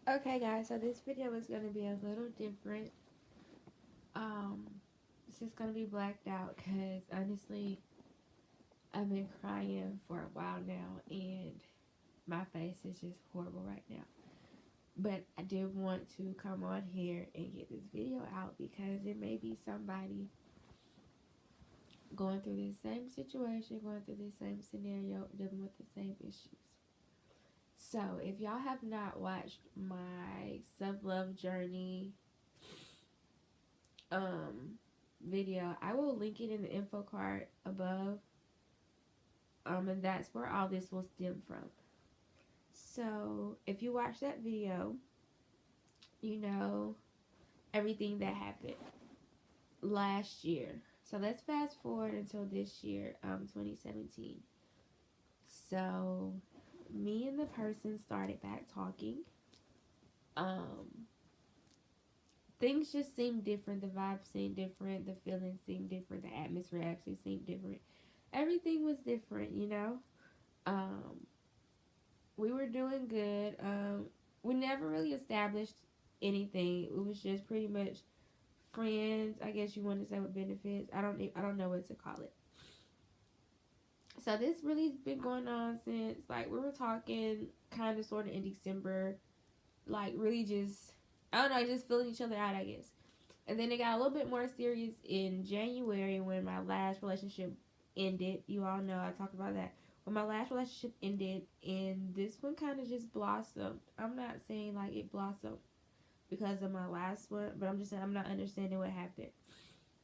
Okay guys, so this video is going to be a little different. It's just going to be blacked out because honestly, I've been crying for a while now and my face is just horrible right now. But I did want to come on here and get this video out because it may be somebody going through the same situation, going through the same scenario, dealing with the same issues. So if y'all have not watched my self-love journey video, I will link it in the info card above, and that's where all this will stem from. So if you watch that video, you know everything that happened last year. So let's fast forward until this year, 2017. So me and the person started back talking. Things just seemed different. The vibes seemed different. The feelings seemed different. The atmosphere actually seemed different. Everything was different, you know. We were doing good. We never really established anything. It was just pretty much friends. I guess you want to say with benefits. I don't know what to call it. So this really's been going on since like we were talking kind of sort of in December. Like really just I don't know, just feeling each other out, I guess. And then it got a little bit more serious in January when my last relationship ended. You all know I talked about that. When my last relationship ended, and this one kind of just blossomed. I'm not saying like it blossomed because of my last one, but I'm just saying I'm not understanding what happened.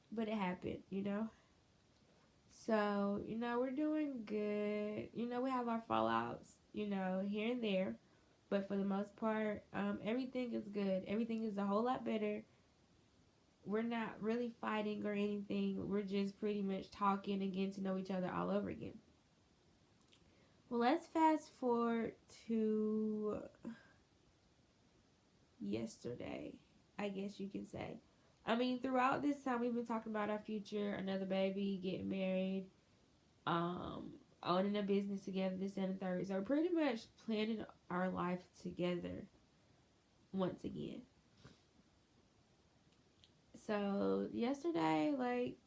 But it happened, you know? So, we're doing good. We have our fallouts, here and there. But for the most part, everything is good. Everything is a whole lot better. We're not really fighting or anything. We're just pretty much talking and getting to know each other all over again. Well, let's fast forward to yesterday, I guess you can say. I mean, throughout this time, we've been talking about our future, another baby, getting married, owning a business together, this and the third. So we're pretty much planning our life together once again. So yesterday, like,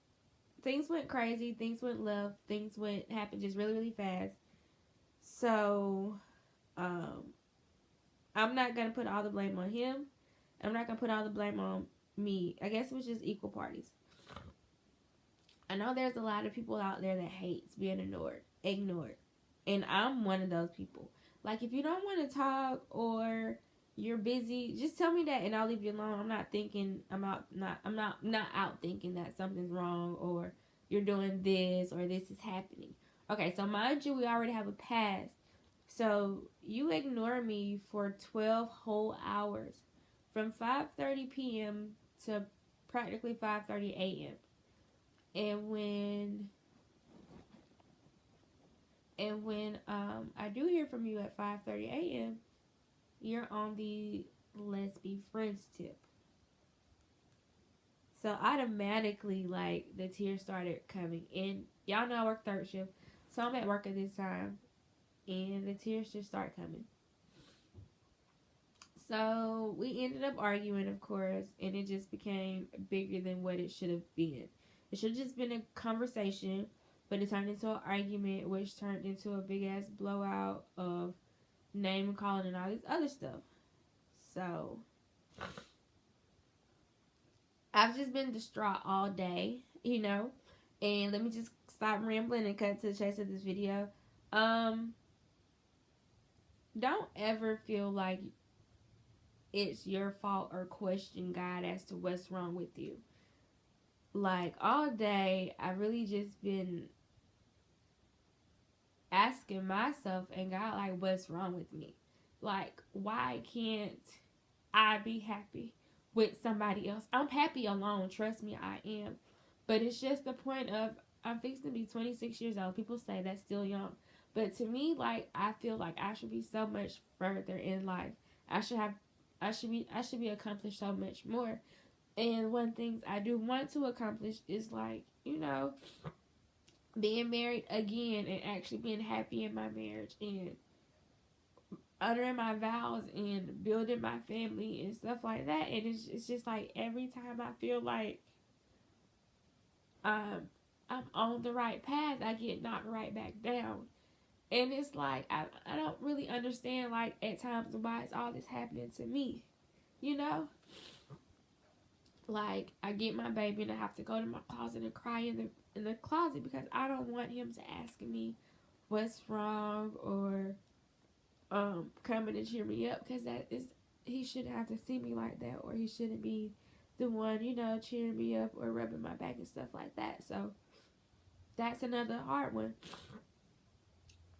things went crazy, things went left, happened just really, really fast. So, I'm not going to put all the blame on him. I'm not going to put all the blame on me. I guess it was just equal parties. I know there's a lot of people out there that hates being ignored. And I'm one of those people. Like, if you don't want to talk or you're busy, just tell me that and I'll leave you alone. I'm not out thinking that something's wrong or you're doing this or this is happening. Okay, so mind you, we already have a past. So you ignore me for 12 whole hours from 5:30 p.m. to practically 5:30 a.m. And when I do hear from you at 5:30 a.m., you're on the let's be friends tip. So automatically, like, the tears started coming. And y'all know I work third shift, so I'm at work at this time. And the tears just start coming. So we ended up arguing, of course, and it just became bigger than what it should have been. It should have just been a conversation, but it turned into an argument, which turned into a big ass blowout of name calling and all this other stuff. So I've just been distraught all day, And let me just stop rambling and cut to the chase of this video. Don't ever feel like it's your fault or question God as to what's wrong with you. Like, all day, I've really just been asking myself and God, like, what's wrong with me? Like, why can't I be happy with somebody else? I'm happy alone. Trust me, I am. But it's just the point of, I'm fixing to be 26 years old. People say that's still young. But to me, like, I feel like I should be so much further in life. I should be accomplished so much more. And one things I do want to accomplish is, like, being married again and actually being happy in my marriage and honoring my vows and building my family and stuff like that. And it's just like every time I feel like I'm on the right path, I get knocked right back down. And it's like I don't really understand, like, at times why is all this happening to me, you know? Like, I get my baby and I have to go to my closet and cry in the closet because I don't want him to ask me what's wrong or coming to cheer me up, because that is, he shouldn't have to see me like that, or he shouldn't be the one, cheering me up or rubbing my back and stuff like that. So that's another hard one.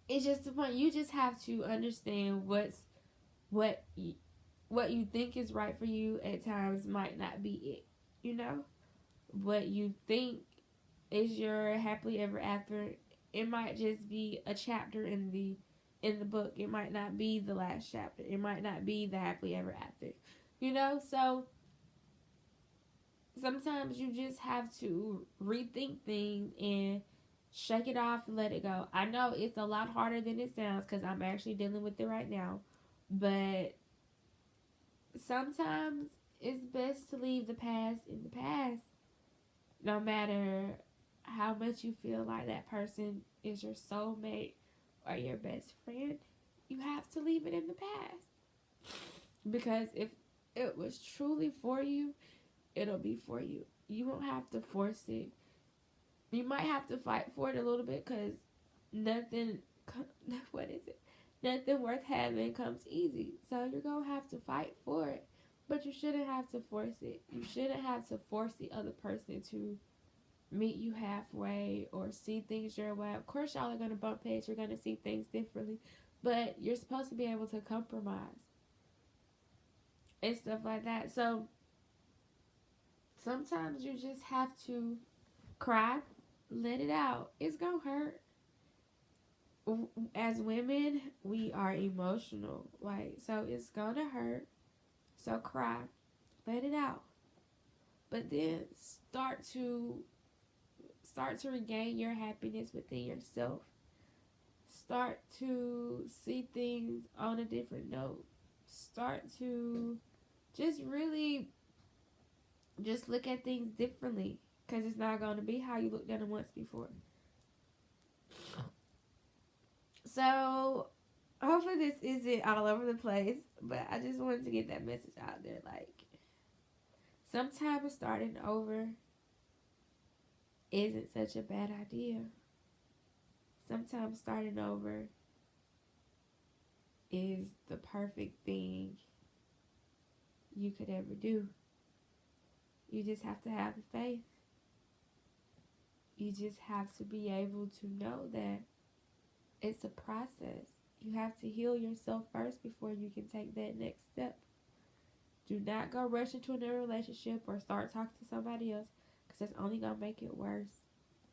It's just the point, you just have to understand what you think is right for you at times might not be it. What you think is your happily ever after, it might just be a chapter in the book. It might not be the last chapter. It might not be the happily ever after. So sometimes you just have to rethink things and shake it off and let it go. I know it's a lot harder than it sounds because I'm actually dealing with it right now, but sometimes it's best to leave the past in the past. No matter how much you feel like that person is your soulmate or your best friend, you have to leave it in the past. Because if it was truly for you, it'll be for you. You won't have to force it. You might have to fight for it a little bit, because nothing, nothing worth having comes easy. So you're going to have to fight for it. But you shouldn't have to force it. You shouldn't have to force the other person to meet you halfway or see things your way. Of course, y'all are going to bump heads. You're going to see things differently. But you're supposed to be able to compromise and stuff like that. So sometimes you just have to cry, let it out. It's going to hurt. As women, we are emotional. So it's going to hurt. So cry, let it out. But then start to regain your happiness within yourself. Start to see things on a different note. Start to just really just look at things differently, because it's not going to be how you looked at them once before. So hopefully this isn't all over the place, but I just wanted to get that message out there. Like, sometimes starting over isn't such a bad idea. Sometimes starting over is the perfect thing you could ever do. You just have to have the faith. You just have to be able to know that it's a process. You have to heal yourself first before you can take that next step. Do not go rush into another relationship or start talking to somebody else, because that's only going to make it worse.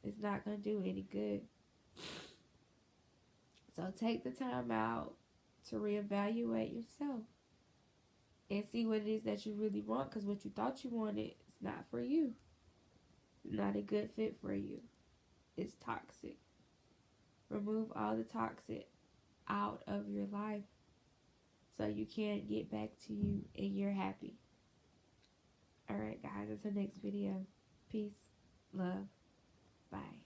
It's not going to do any good. So take the time out to reevaluate yourself and see what it is that you really want, because what you thought you wanted is not for you. Not a good fit for you. It's toxic. Remove all the toxic out of your life so you can get back to you and you're happy. Alright guys, until next video. Peace, love, bye.